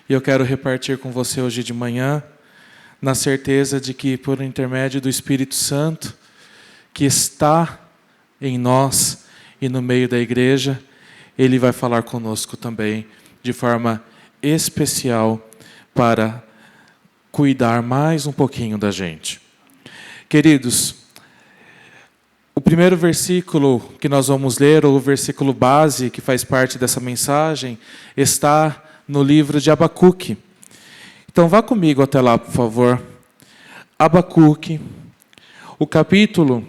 E eu quero repartir com você hoje de manhã, na certeza de que, por intermédio do Espírito Santo, que está em nós e no meio da igreja, Ele vai falar conosco também, de forma especial, para cuidar mais um pouquinho da gente. Queridos, o primeiro versículo que nós vamos ler, ou o versículo base que faz parte dessa mensagem, está no livro de Abacuque. Então vá comigo até lá, por favor. Abacuque, o capítulo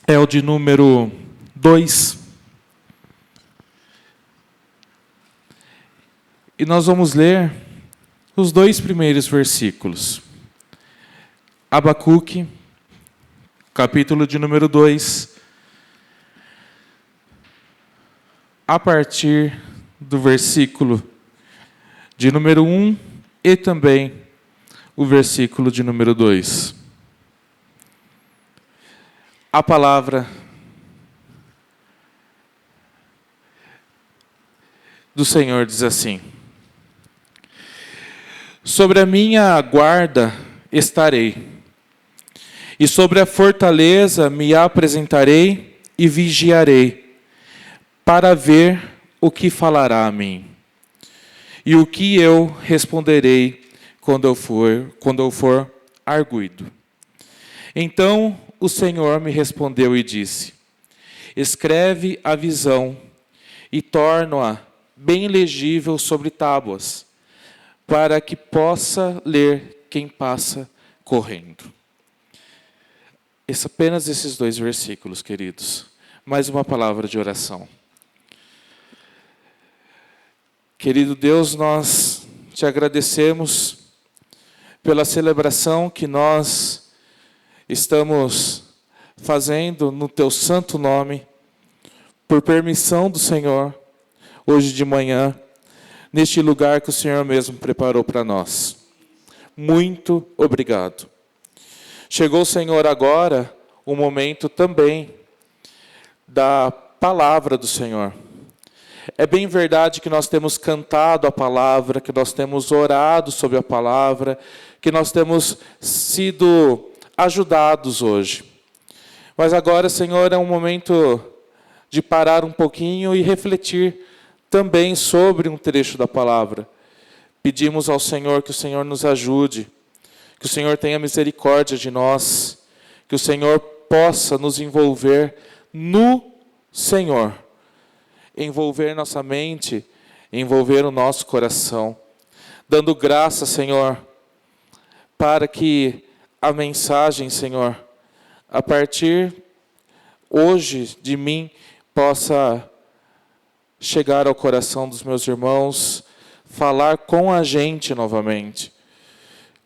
é o de número 2. E nós vamos ler os 2 primeiros versículos. Abacuque, capítulo de número 2, a partir do versículo de número 1 e também o versículo de número 2. A palavra do Senhor diz assim: sobre a minha guarda estarei, e sobre a fortaleza me apresentarei e vigiarei, para ver o que falará a mim, e o que eu responderei quando eu for arguido. Então o Senhor me respondeu e disse: escreve a visão e torna-a bem legível sobre tábuas, para que possa ler quem passa correndo. Apenas esses 2 versículos, queridos. Mais uma palavra de oração. Querido Deus, nós te agradecemos pela celebração que nós estamos fazendo no teu santo nome, por permissão do Senhor, hoje de manhã, neste lugar que o Senhor mesmo preparou para nós. Muito obrigado. Chegou, Senhor, agora o momento também da palavra do Senhor. É bem verdade que nós temos cantado a palavra, que nós temos orado sobre a palavra, que nós temos sido ajudados hoje. Mas agora, Senhor, é um momento de parar um pouquinho e refletir também sobre um trecho da palavra. Pedimos ao Senhor que o Senhor nos ajude, que o Senhor tenha misericórdia de nós, que o Senhor possa nos envolver no Senhor, envolver nossa mente, envolver o nosso coração, dando graça, Senhor, para que a mensagem, Senhor, a partir hoje de mim, possa chegar ao coração dos meus irmãos, falar com a gente novamente,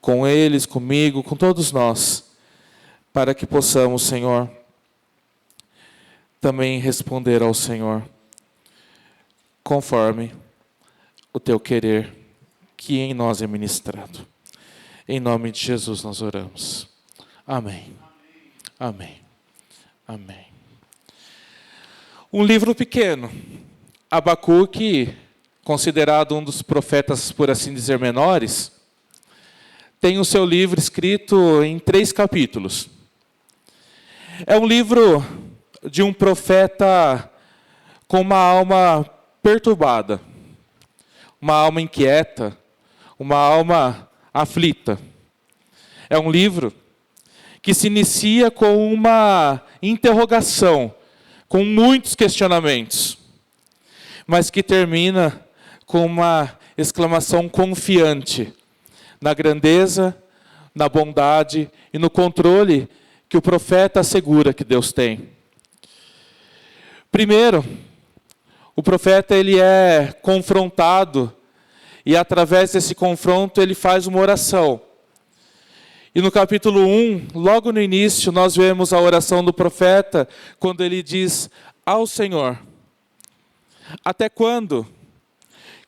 com eles, comigo, com todos nós, para que possamos, Senhor, também responder ao Senhor, conforme o teu querer, que em nós é ministrado. Em nome de Jesus nós oramos. Amém. Amém. Amém. Um livro pequeno. Abacuque, considerado um dos profetas, por assim dizer, menores, tem o seu livro escrito em 3 capítulos. É um livro de um profeta com uma alma perturbada, uma alma inquieta, uma alma aflita. É um livro que se inicia com uma interrogação, com muitos questionamentos, mas que termina com uma exclamação confiante na grandeza, na bondade e no controle que o profeta assegura que Deus tem. Primeiro, o profeta ele é confrontado e através desse confronto ele faz uma oração. E no capítulo 1, logo no início, nós vemos a oração do profeta, quando ele diz ao Senhor: até quando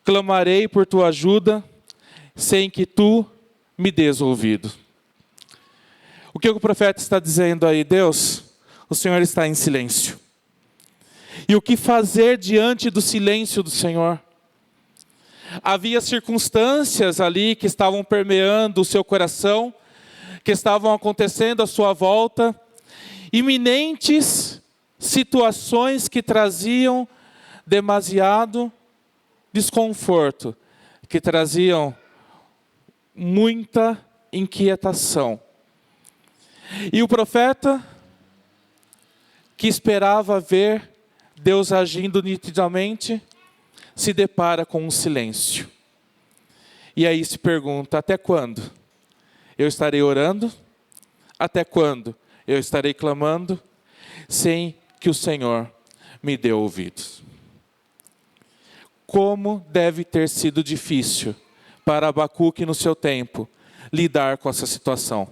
clamarei por tua ajuda, sem que tu me des ouvido? O que o profeta está dizendo aí? Deus, o Senhor está em silêncio. E o que fazer diante do silêncio do Senhor? havia circunstâncias ali que estavam permeando o seu coração, que estavam acontecendo à sua volta, iminentes situações que traziam demasiado desconforto, que traziam muita inquietação. E o profeta, que esperava ver Deus agindo nitidamente, se depara com um silêncio. E aí se pergunta: até quando eu estarei orando? Até quando eu estarei clamando sem que o Senhor me dê ouvidos? Como deve ter sido difícil para Abacuque no seu tempo lidar com essa situação.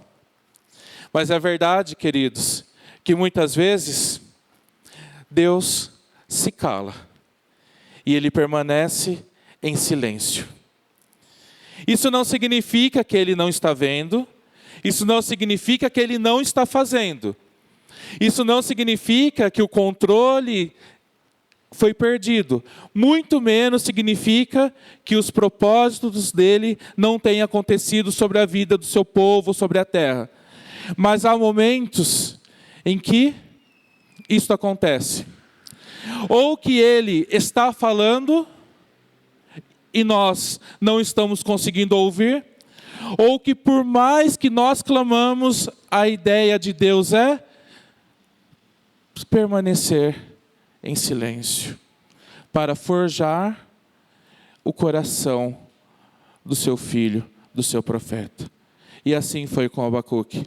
Mas é verdade, queridos, que muitas vezes Deus se cala e Ele permanece em silêncio. Isso não significa que Ele não está vendo, isso não significa que Ele não está fazendo, isso não significa que o controle foi perdido, muito menos significa que os propósitos dele não tenham acontecido sobre a vida do seu povo, sobre a terra. Mas há momentos em que isso acontece. Ou que ele está falando e nós não estamos conseguindo ouvir, ou que por mais que nós clamamos, a ideia de Deus é permanecer em silêncio, para forjar o coração do seu filho, do seu profeta. E assim foi com Abacuque.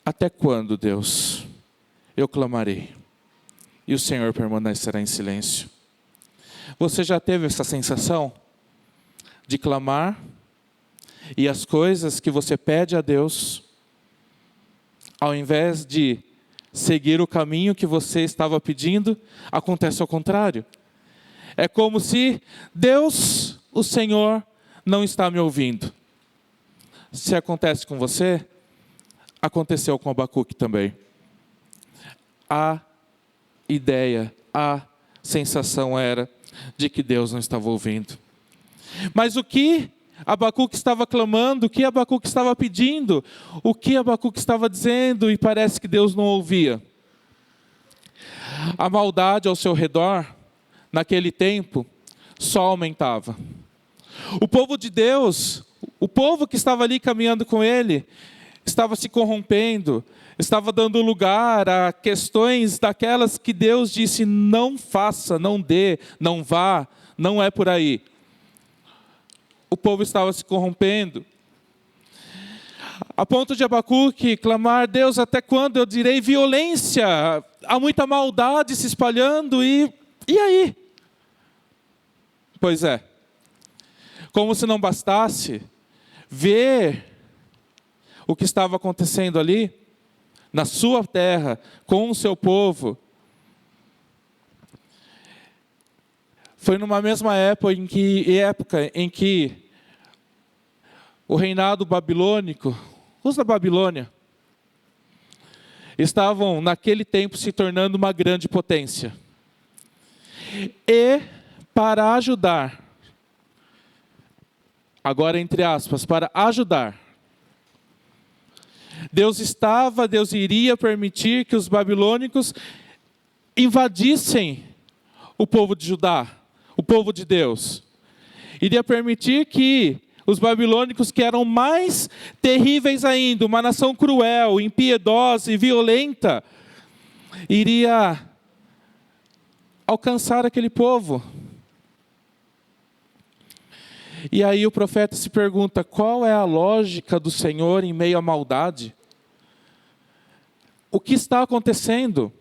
Até quando, Deus, eu clamarei e o Senhor permanecerá em silêncio? Você já teve essa sensação de clamar e as coisas que você pede a Deus, ao invés de seguir o caminho que você estava pedindo, acontece ao contrário? É como se Deus, o Senhor, não está me ouvindo. Se acontece com você, aconteceu com Abacuque também. A ideia, a sensação era de que Deus não estava ouvindo. Mas o que Abacuque estava clamando, o que Abacuque estava pedindo, o que Abacuque estava dizendo, e parece que Deus não ouvia. A maldade ao seu redor, naquele tempo, só aumentava. O povo de Deus, o povo que estava ali caminhando com ele, estava se corrompendo, estava dando lugar a questões daquelas que Deus disse: não faça, não dê, não vá, não é por aí. O povo estava se corrompendo, a ponto de Abacuque clamar: Deus, até quando eu direi violência? Há muita maldade se espalhando, e aí? Pois é, como se não bastasse ver o que estava acontecendo ali, na sua terra, com o seu povo. Foi numa mesma época em que o reinado babilônico, os da Babilônia, estavam naquele tempo se tornando uma grande potência. E para ajudar, agora entre aspas, para ajudar, Deus iria permitir que os babilônicos invadissem o povo de Judá, o povo de Deus. Iria permitir que os babilônicos, que eram mais terríveis ainda, uma nação cruel, impiedosa e violenta, iria alcançar aquele povo. E aí o profeta se pergunta: qual é a lógica do Senhor em meio à maldade? O que está acontecendo?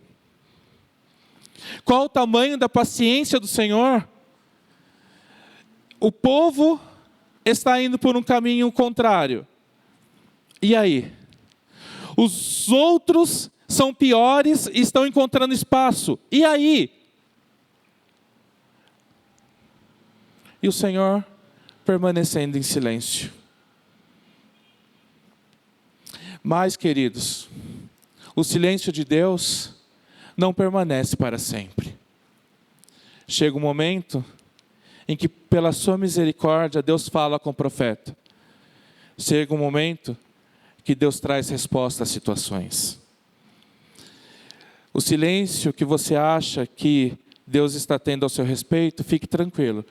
Qual o tamanho da paciência do Senhor? O povo está indo por um caminho contrário. E aí? Os outros são piores e estão encontrando espaço. E aí? E o Senhor permanecendo em silêncio. Mas, queridos, o silêncio de Deus não permanece para sempre. Chega um momento em que pela sua misericórdia Deus fala com o profeta. Chega um momento que Deus traz resposta às situações. O silêncio que você acha que Deus está tendo ao seu respeito, fique tranquilo.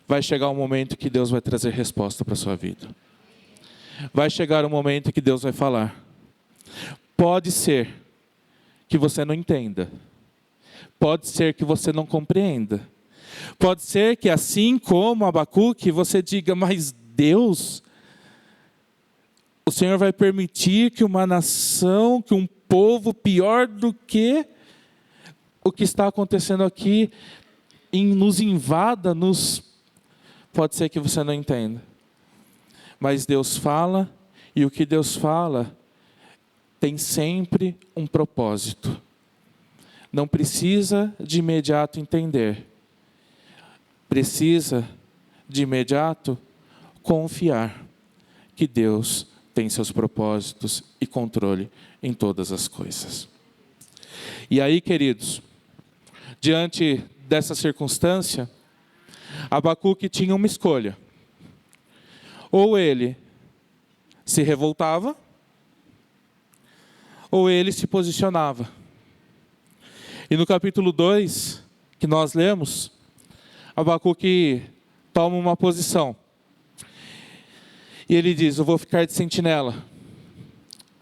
Vai chegar um momento que Deus vai trazer resposta para a sua vida. Vai chegar um momento que Deus vai falar. Pode ser que você não entenda. Pode ser que você não compreenda. Pode ser que assim como Abacuque, você diga, mas Deus, o Senhor vai permitir que uma nação, que um povo pior do que o que está acontecendo aqui, nos invada, Pode ser que você não entenda. Mas Deus fala, e o que Deus fala tem sempre um propósito. Não precisa de imediato entender. Precisa de imediato confiar que Deus tem seus propósitos e controle em todas as coisas. E aí, queridos, diante dessa circunstância, Abacuque tinha uma escolha. Ou ele se revoltava, ou ele se posicionava. E no capítulo 2, que nós lemos, Abacuque toma uma posição. E ele diz, eu vou ficar de sentinela,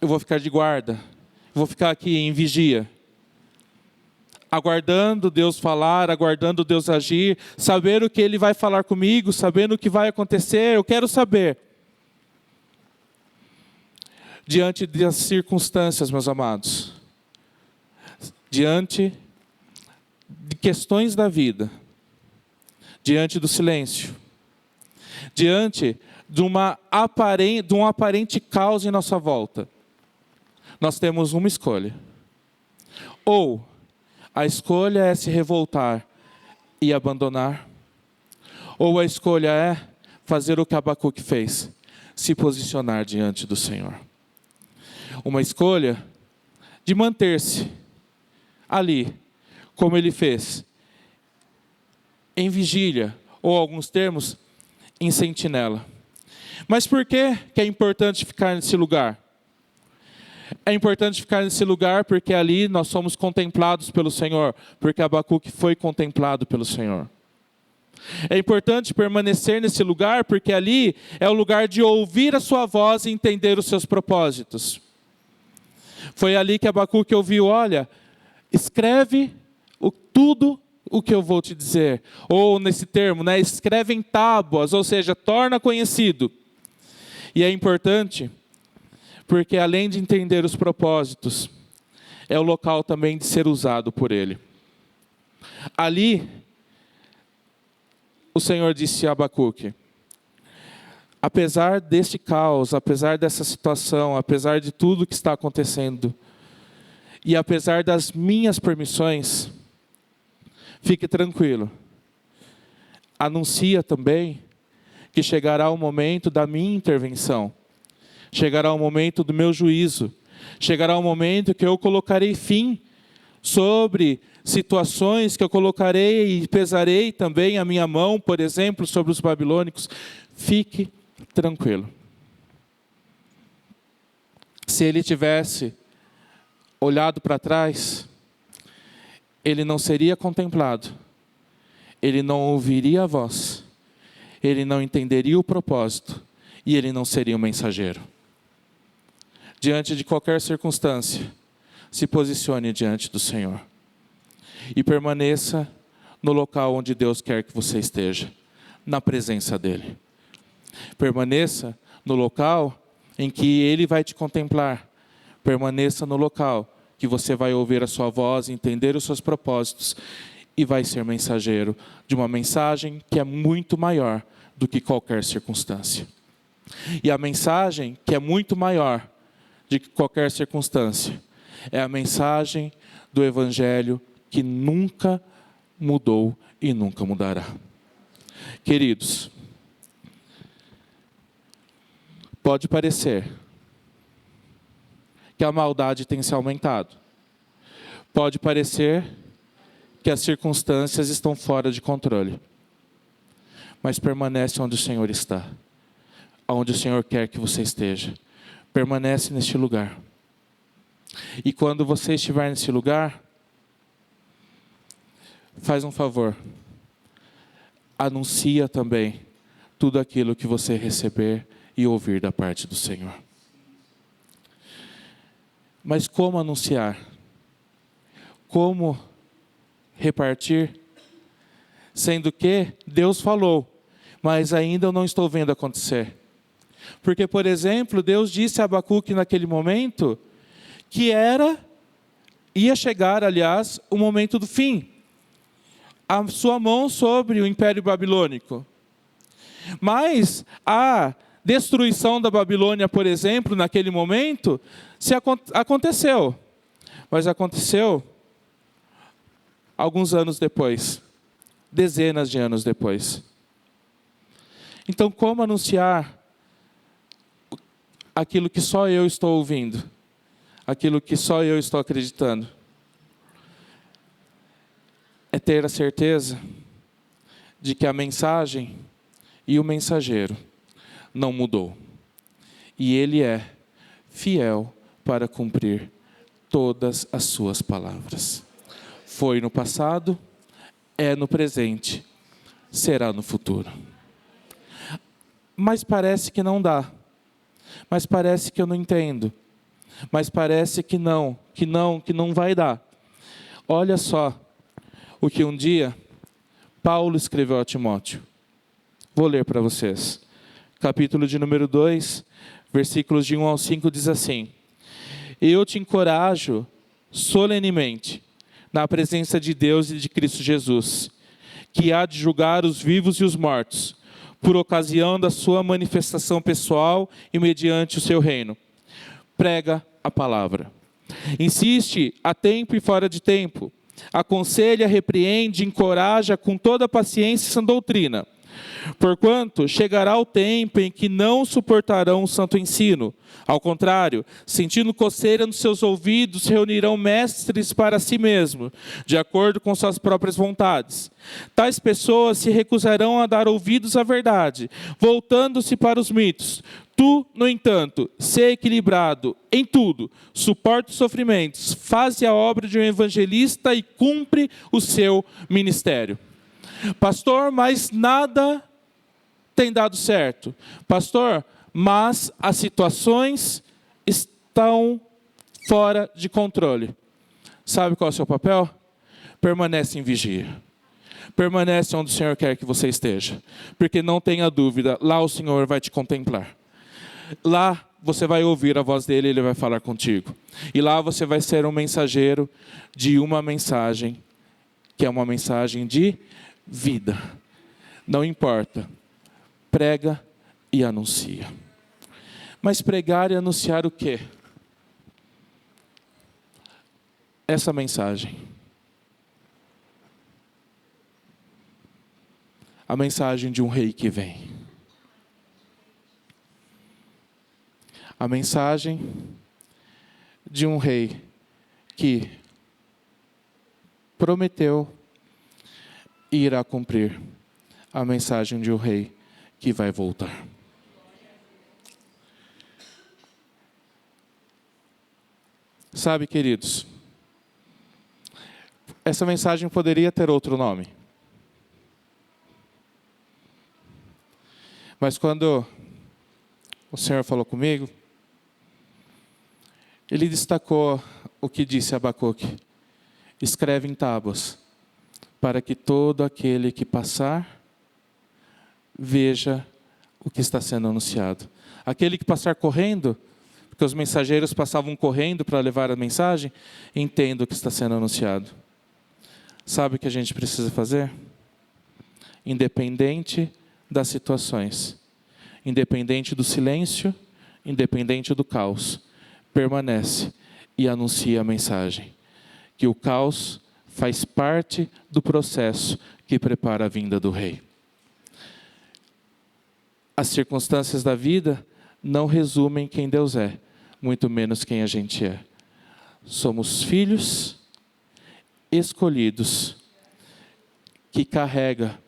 eu vou ficar de guarda, eu vou ficar aqui em vigia, aguardando Deus falar, aguardando Deus agir, saber o que Ele vai falar comigo, sabendo o que vai acontecer, eu quero saber. Diante das circunstâncias, meus amados, diante de questões da vida, diante do silêncio, diante de um aparente caos em nossa volta, nós temos uma escolha. Ou a escolha é se revoltar e abandonar, ou a escolha é fazer o que Abacuque fez, se posicionar diante do Senhor. Uma escolha de manter-se ali, como ele fez, em vigília, ou alguns termos, em sentinela. Mas por que é importante ficar nesse lugar? É importante ficar nesse lugar porque ali nós somos contemplados pelo Senhor, porque Abacuque foi contemplado pelo Senhor. É importante permanecer nesse lugar porque ali é o lugar de ouvir a sua voz e entender os seus propósitos. Foi ali que Abacuque ouviu, olha, escreve tudo o que eu vou te dizer. Ou nesse termo, escreve em tábuas, ou seja, torna conhecido. E é importante porque além de entender os propósitos, é o local também de ser usado por Ele. Ali, o Senhor disse a Abacuque, apesar deste caos, apesar dessa situação, apesar de tudo que está acontecendo, e apesar das minhas permissões, fique tranquilo. Anuncia também que chegará o momento da minha intervenção. Chegará o momento do meu juízo. Chegará o momento que eu colocarei fim sobre situações que eu colocarei e pesarei também a minha mão, por exemplo, sobre os babilônicos. Fique tranquilo. Se ele tivesse olhado para trás, ele não seria contemplado. Ele não ouviria a voz. Ele não entenderia o propósito. E ele não seria um mensageiro. Diante de qualquer circunstância, se posicione diante do Senhor. E permaneça no local onde Deus quer que você esteja, na presença dEle. Permaneça no local em que Ele vai te contemplar. Permaneça no local que você vai ouvir a sua voz, entender os seus propósitos e vai ser mensageiro de uma mensagem que é muito maior do que qualquer circunstância. E a mensagem que é muito maior de qualquer circunstância é a mensagem do Evangelho que nunca mudou e nunca mudará. Queridos, pode parecer que a maldade tem se aumentado. Pode parecer que as circunstâncias estão fora de controle. mas permanece onde o Senhor está, onde o Senhor quer que você esteja. Permanece neste lugar. E quando você estiver nesse lugar, faz um favor, anuncia também tudo aquilo que você receber e ouvir da parte do Senhor. Mas como anunciar? Como repartir? Sendo que Deus falou, mas ainda eu não estou vendo acontecer. Porque, por exemplo, Deus disse a Abacuque naquele momento que ia chegar, aliás, o momento do fim. A sua mão sobre o Império Babilônico. Mas a destruição da Babilônia, por exemplo, naquele momento, aconteceu. Mas aconteceu alguns anos depois. Dezenas de anos depois. Então, como anunciar aquilo que só eu estou ouvindo? Aquilo que só eu estou acreditando? É ter a certeza de que a mensagem e o mensageiro não mudou. E ele é fiel para cumprir todas as suas palavras. Foi no passado, é no presente, será no futuro. Mas parece que não dá. Mas parece que eu não entendo. Mas parece que não vai dar. Olha só o que um dia Paulo escreveu a Timóteo. Vou ler para vocês. Capítulo de número 2, versículos de 1 ao 5 diz assim: Eu te encorajo solenemente, na presença de Deus e de Cristo Jesus, que há de julgar os vivos e os mortos, por ocasião da sua manifestação pessoal e mediante o seu reino. Prega a palavra. Insiste a tempo e fora de tempo. Aconselha, repreende, encoraja com toda paciência e sã doutrina. Porquanto chegará o tempo em que não suportarão o santo ensino. Ao contrário, sentindo coceira nos seus ouvidos, reunirão mestres para si mesmos, de acordo com suas próprias vontades. Tais pessoas se recusarão a dar ouvidos à verdade, voltando-se para os mitos. Tu, no entanto, sê equilibrado em tudo, suporta os sofrimentos, faze a obra de um evangelista e cumpre o seu ministério. Pastor, mas nada tem dado certo. Pastor, mas as situações estão fora de controle. Sabe qual é o seu papel? Permanece em vigia. Permanece onde o Senhor quer que você esteja. Porque não tenha dúvida, lá o Senhor vai te contemplar. Lá você vai ouvir a voz dele e ele vai falar contigo. E lá você vai ser um mensageiro de uma mensagem, que é uma mensagem de vida. Não importa. Prega e anuncia. Mas pregar e anunciar o quê? Essa mensagem. A mensagem de um rei que vem. A mensagem de um rei que prometeu e irá cumprir. A mensagem de um rei que vai voltar. Sabe, queridos, essa mensagem poderia ter outro nome. Mas quando o Senhor falou comigo, Ele destacou o que disse Abacuque: escreve em tábuas, para que todo aquele que passar, veja o que está sendo anunciado. Aquele que passar correndo, porque os mensageiros passavam correndo para levar a mensagem, entenda o que está sendo anunciado. Sabe o que a gente precisa fazer? Independente das situações, independente do silêncio, independente do caos, permanece e anuncia a mensagem. Que o caos faz parte do processo que prepara a vinda do Rei. As circunstâncias da vida não resumem quem Deus é, muito menos quem a gente é. Somos filhos escolhidos, que carrega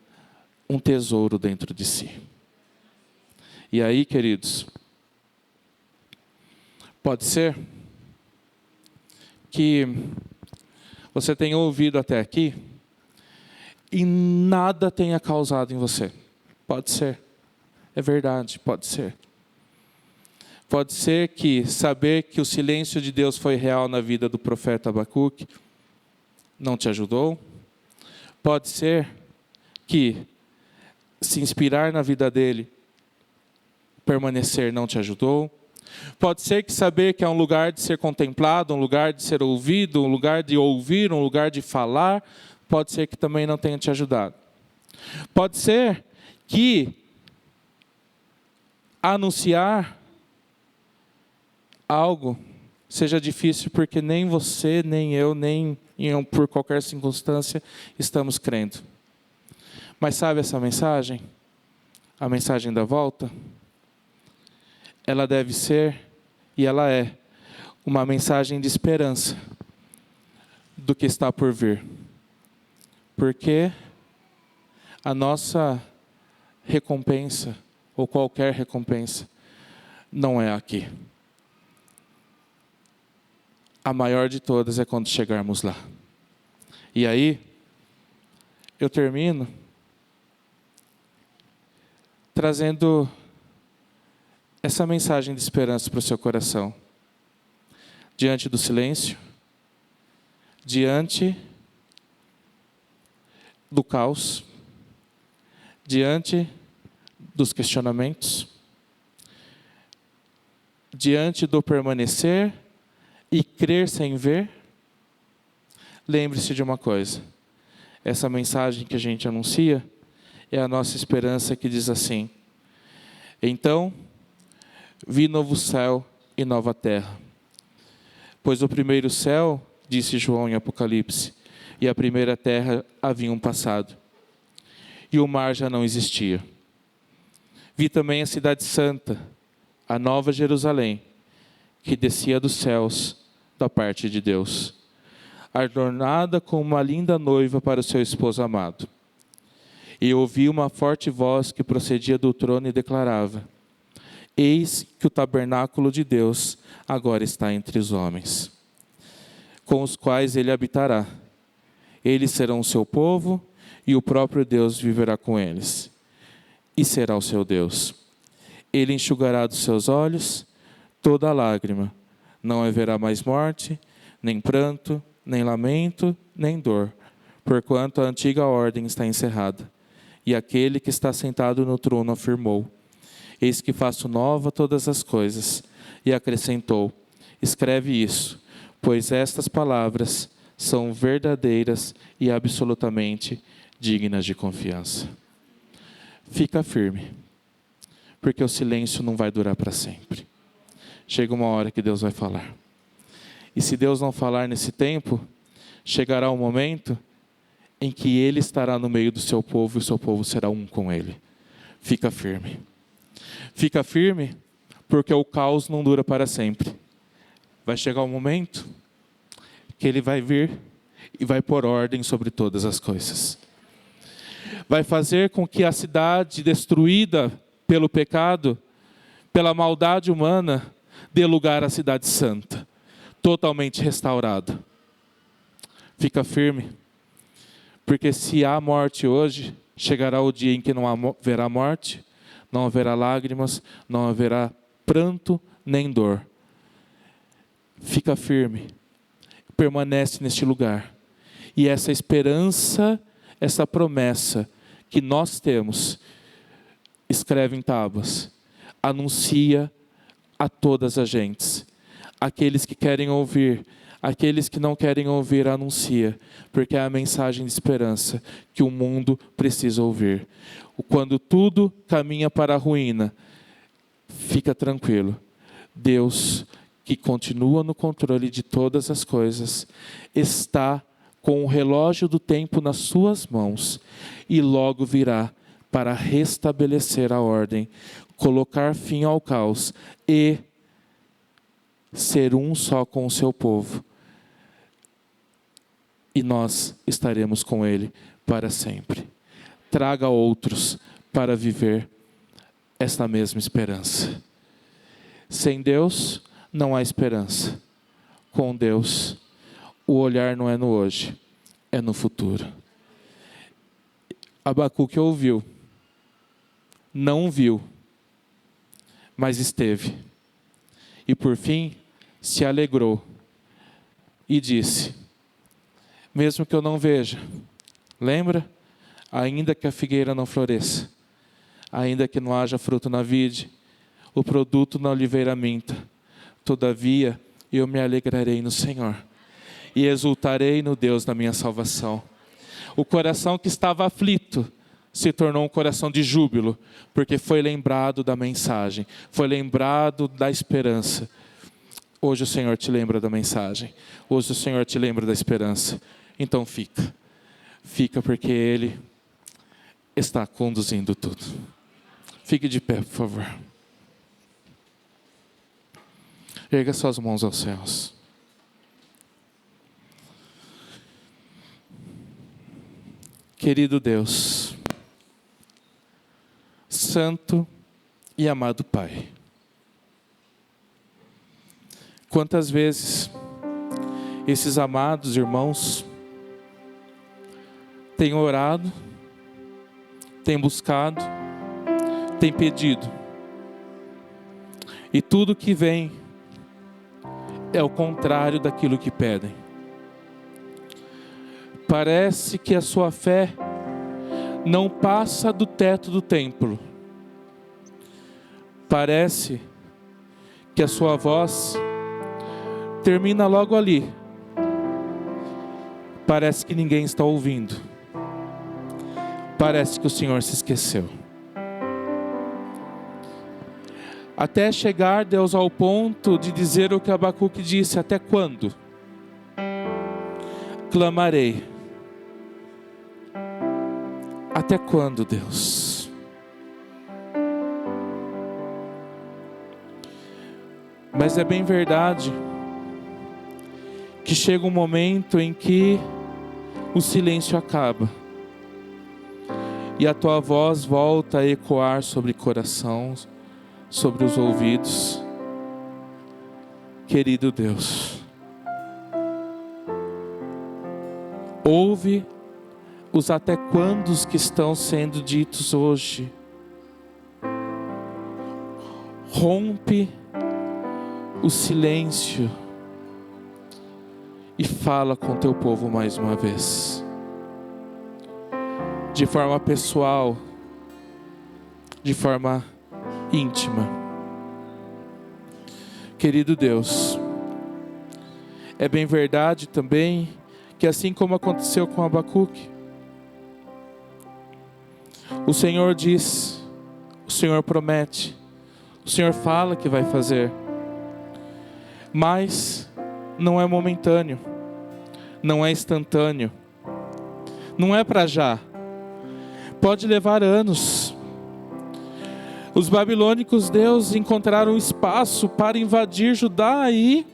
um tesouro dentro de si. E aí, queridos, pode ser que você tenha ouvido até aqui e nada tenha causado em você. Pode ser. É verdade, pode ser. Pode ser que saber que o silêncio de Deus foi real na vida do profeta Abacuque não te ajudou. Pode ser que se inspirar na vida dele, permanecer, não te ajudou. Pode ser que saber que é um lugar de ser contemplado, um lugar de ser ouvido, um lugar de ouvir, um lugar de falar, pode ser que também não tenha te ajudado. Pode ser que anunciar algo seja difícil porque nem você, nem eu, nem por qualquer circunstância estamos crendo. Mas sabe essa mensagem? A mensagem da volta? Ela deve ser, e ela é, uma mensagem de esperança do que está por vir. Porque a nossa recompensa, ou qualquer recompensa, não é aqui. A maior de todas é quando chegarmos lá. E aí, eu termino trazendo essa mensagem de esperança para o seu coração. Diante do silêncio, diante do caos, diante dos questionamentos, diante do permanecer e crer sem ver, lembre-se de uma coisa: essa mensagem que a gente anuncia é a nossa esperança que diz assim: então, vi novo céu e nova terra. Pois o primeiro céu, disse João em Apocalipse, e a primeira terra haviam passado, e o mar já não existia. Vi também a cidade santa, a nova Jerusalém, que descia dos céus da parte de Deus, adornada como uma linda noiva para o seu esposo amado. E ouvi uma forte voz que procedia do trono e declarava: eis que o tabernáculo de Deus agora está entre os homens, com os quais ele habitará. Eles serão o seu povo, e o próprio Deus viverá com eles, e será o seu Deus. Ele enxugará dos seus olhos toda lágrima. Não haverá mais morte, nem pranto, nem lamento, nem dor, porquanto a antiga ordem está encerrada. E aquele que está sentado no trono afirmou: eis que faço nova todas as coisas. E acrescentou: escreve isso, pois estas palavras são verdadeiras e absolutamente dignas de confiança. Fica firme, porque o silêncio não vai durar para sempre. Chega uma hora que Deus vai falar. E se Deus não falar nesse tempo, chegará um momento em que Ele estará no meio do seu povo e o seu povo será um com Ele. Fica firme. Fica firme, porque o caos não dura para sempre. Vai chegar um momento que Ele vai vir e vai pôr ordem sobre todas as coisas. Vai fazer com que a cidade destruída pelo pecado, pela maldade humana, dê lugar à cidade santa, totalmente restaurada. Fica firme, porque se há morte hoje, chegará o dia em que não haverá morte, não haverá lágrimas, não haverá pranto nem dor. Fica firme, permanece neste lugar. E essa esperança, essa promessa que nós temos, escreve em tábuas, anuncia a todas as gentes. Aqueles que querem ouvir, aqueles que não querem ouvir, anuncia, porque é a mensagem de esperança que o mundo precisa ouvir. Quando tudo caminha para a ruína, fica tranquilo. Deus, que continua no controle de todas as coisas, está com o relógio do tempo nas suas mãos e logo virá para restabelecer a ordem, colocar fim ao caos e ser um só com o seu povo. E nós estaremos com Ele para sempre. traga outros para viver esta mesma esperança. Sem Deus não há esperança. Com Deus, o olhar não é no hoje, é no futuro. Abacuque ouviu, não viu, mas esteve. E por fim, se alegrou e disse: mesmo que eu não veja, lembra? Ainda que a figueira não floresça, ainda que não haja fruto na vide, o produto na oliveira minta, todavia eu me alegrarei no Senhor e exultarei no Deus da minha salvação. O coração que estava aflito se tornou um coração de júbilo, porque foi lembrado da mensagem, foi lembrado da esperança. Hoje o Senhor te lembra da mensagem, hoje o Senhor te lembra da esperança. Então fica porque Ele está conduzindo tudo. Fique de pé, por favor. Erga suas mãos aos céus. Querido Deus, Santo e amado Pai, quantas vezes esses amados irmãos têm orado, têm buscado, têm pedido, e tudo que vem é o contrário daquilo que pedem. Parece que a sua fé não passa do teto do templo. Parece que a sua voz termina logo ali. Parece que ninguém está ouvindo. Parece que o Senhor se esqueceu. Até chegar, Deus, ao ponto de dizer o que Abacuque disse: até quando clamarei? Até quando, Deus? Mas é bem verdade que chega um momento em que o silêncio acaba e a tua voz volta a ecoar sobre o coração, sobre os ouvidos. Querido Deus, ouve os até quandos que estão sendo ditos hoje. Rompe o silêncio e fala com teu povo mais uma vez, de forma pessoal, de forma íntima. Querido Deus, é bem verdade também que assim como aconteceu com Abacuque, o Senhor diz, o Senhor promete, o Senhor fala que vai fazer, mas não é momentâneo, não é instantâneo, não é para já, pode levar anos. Os babilônicos, Deus, encontraram espaço para invadir Judá e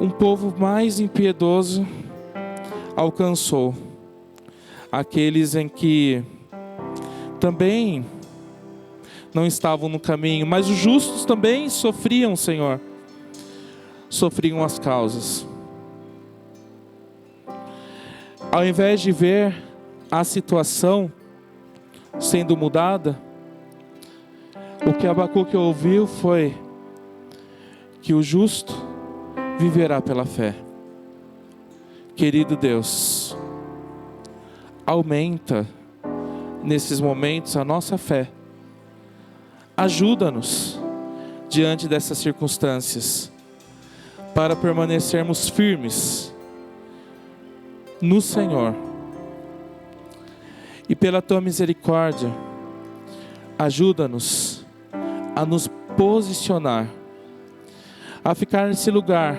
um povo mais impiedoso alcançou. Aqueles em que também não estavam no caminho, mas os justos também sofriam, Senhor. Sofriam as causas. Ao invés de ver a situação sendo mudada, o que Abacuque ouviu foi que o justo viverá pela fé. Querido Deus, aumenta nesses momentos a nossa fé. Ajuda-nos diante dessas circunstâncias para permanecermos firmes no Senhor. E pela tua misericórdia, ajuda-nos a nos posicionar, a ficar nesse lugar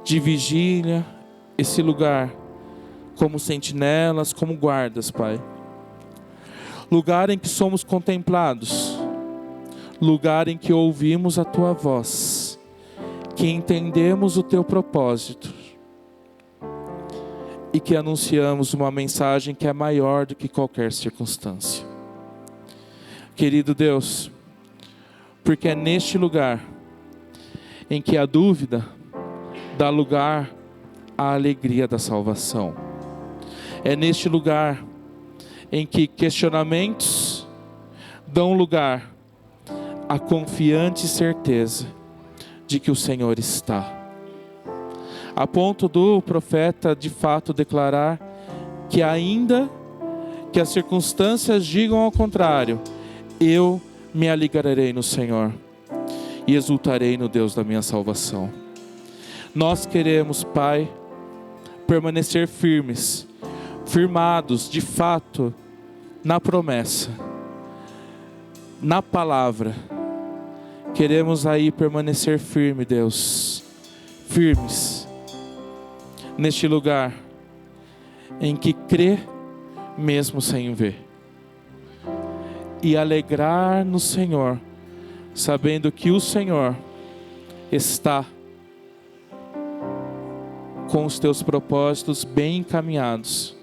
de vigília, esse lugar como sentinelas, como guardas, Pai. Lugar em que somos contemplados, lugar em que ouvimos a tua voz que entendemos o teu propósito e que anunciamos uma mensagem que é maior do que qualquer circunstância. Querido Deus, porque é neste lugar em que a dúvida dá lugar à alegria da salvação. É neste lugar em que questionamentos dão lugar à confiante certeza de que o Senhor está. A ponto do profeta de fato declarar que ainda que as circunstâncias digam ao contrário, eu me alegrarei no Senhor e exultarei no Deus da minha salvação. Nós queremos, Pai, permanecer firmados de fato na promessa, na palavra. Queremos aí permanecer firme, Deus, firmes neste lugar em que crê mesmo sem ver, e alegrar no Senhor, sabendo que o Senhor está com os teus propósitos bem encaminhados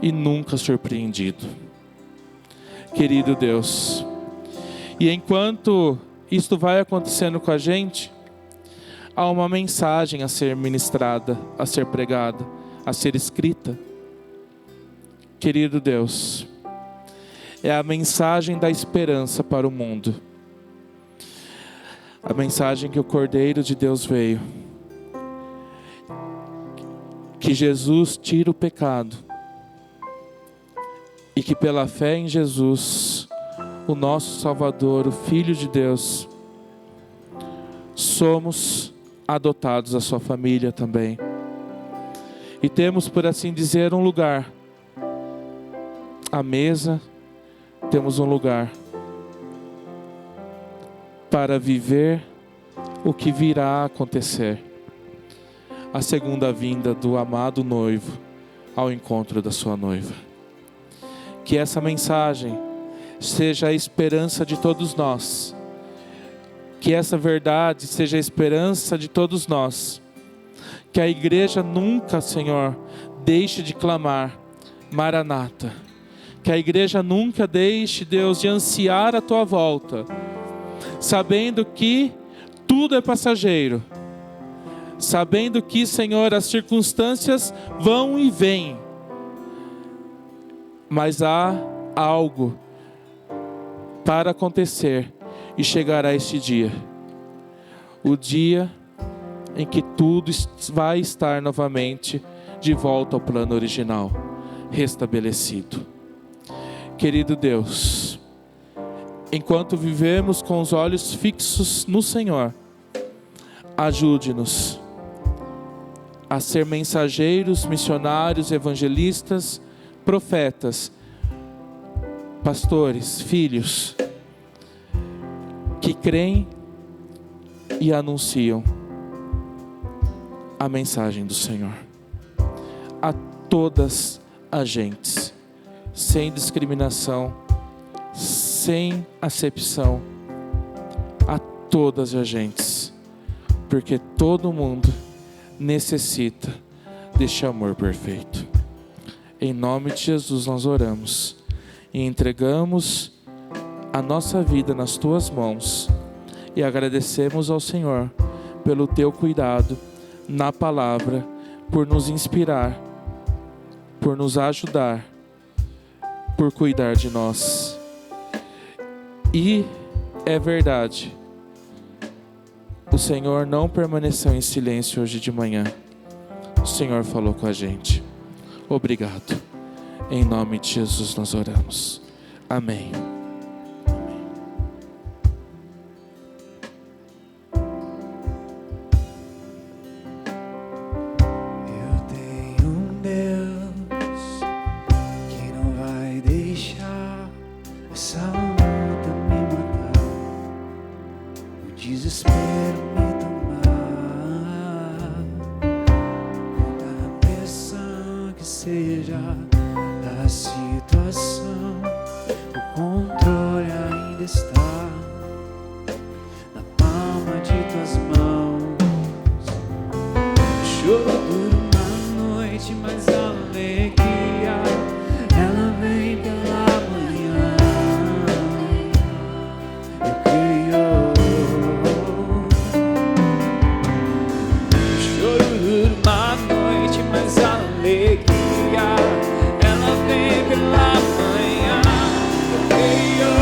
e nunca surpreendido. Querido Deus, e enquanto isto vai acontecendo com a gente, há uma mensagem a ser ministrada, a ser pregada, a ser escrita. Querido Deus, é a mensagem da esperança para o mundo. A mensagem que o Cordeiro de Deus veio. Que Jesus tira o pecado. E que pela fé em Jesus, o nosso Salvador, o Filho de Deus, somos adotados à sua família também. E temos, por assim dizer, um lugar. À mesa, temos um lugar para viver o que virá a acontecer. A segunda vinda do amado noivo ao encontro da sua noiva. Que essa mensagem seja a esperança de todos nós. Que essa verdade seja a esperança de todos nós. Que a igreja nunca, Senhor, deixe de clamar, Maranata. Que a igreja nunca deixe, Deus, de ansiar a tua volta, sabendo que tudo é passageiro. Sabendo que, Senhor, as circunstâncias vão e vêm. Mas há algo para acontecer e chegará este dia. O dia em que tudo vai estar novamente de volta ao plano original, restabelecido. Querido Deus, enquanto vivemos com os olhos fixos no Senhor, ajude-nos a ser mensageiros, missionários, evangelistas, profetas, pastores, filhos, que creem e anunciam a mensagem do Senhor a todas as gentes, sem discriminação, sem acepção, a todas as gentes, porque todo mundo necessita deste amor perfeito. Em nome de Jesus nós oramos e entregamos a nossa vida nas tuas mãos e agradecemos ao Senhor pelo teu cuidado na palavra, por nos inspirar, por nos ajudar, por cuidar de nós. E é verdade, o Senhor não permaneceu em silêncio hoje de manhã. O Senhor falou com a gente. Obrigado. Em nome de Jesus nós oramos. Amém. Seja a situação, o controle ainda está na palma de tuas mãos. mais alegria, ela vem pela manhã. Eu creio. O choro dura uma noite, mas a alegria, ela vem pela manhã. Eu creio.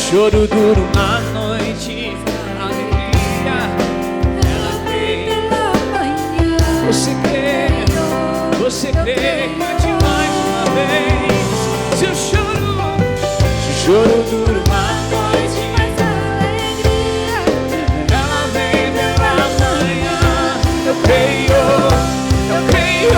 Choro dura uma noite, a alegria, ela vem pela manhã. Você crê, cante mais uma vez. Se o choro dura uma noite, mas a alegria, ela vem pela manhã. Eu creio, eu creio.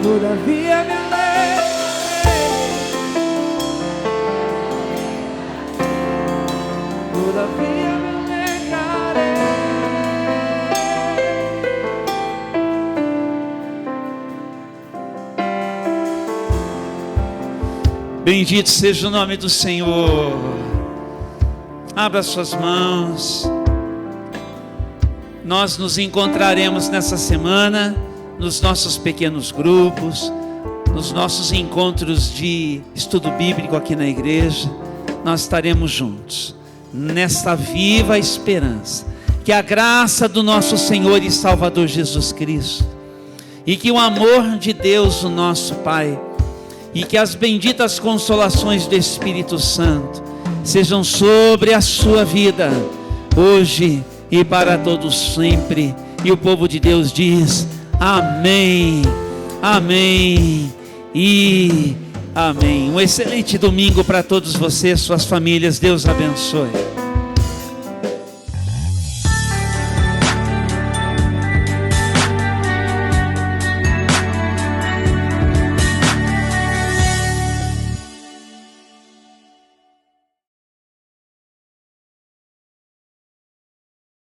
Todavia me alegrarei, todavia me alegrarei. Bendito seja o nome do Senhor. Abra suas mãos. Nós nos encontraremos nessa semana nos nossos pequenos grupos, nos nossos encontros de estudo bíblico aqui na igreja. Nós estaremos juntos nesta viva esperança, que a graça do nosso Senhor e Salvador Jesus Cristo, e que o amor de Deus, o nosso Pai, e que as benditas consolações do Espírito Santo sejam sobre a sua vida, hoje e para todos sempre. E o povo de Deus diz: amém, amém e amém. Um excelente domingo para todos vocês, suas famílias. Deus abençoe.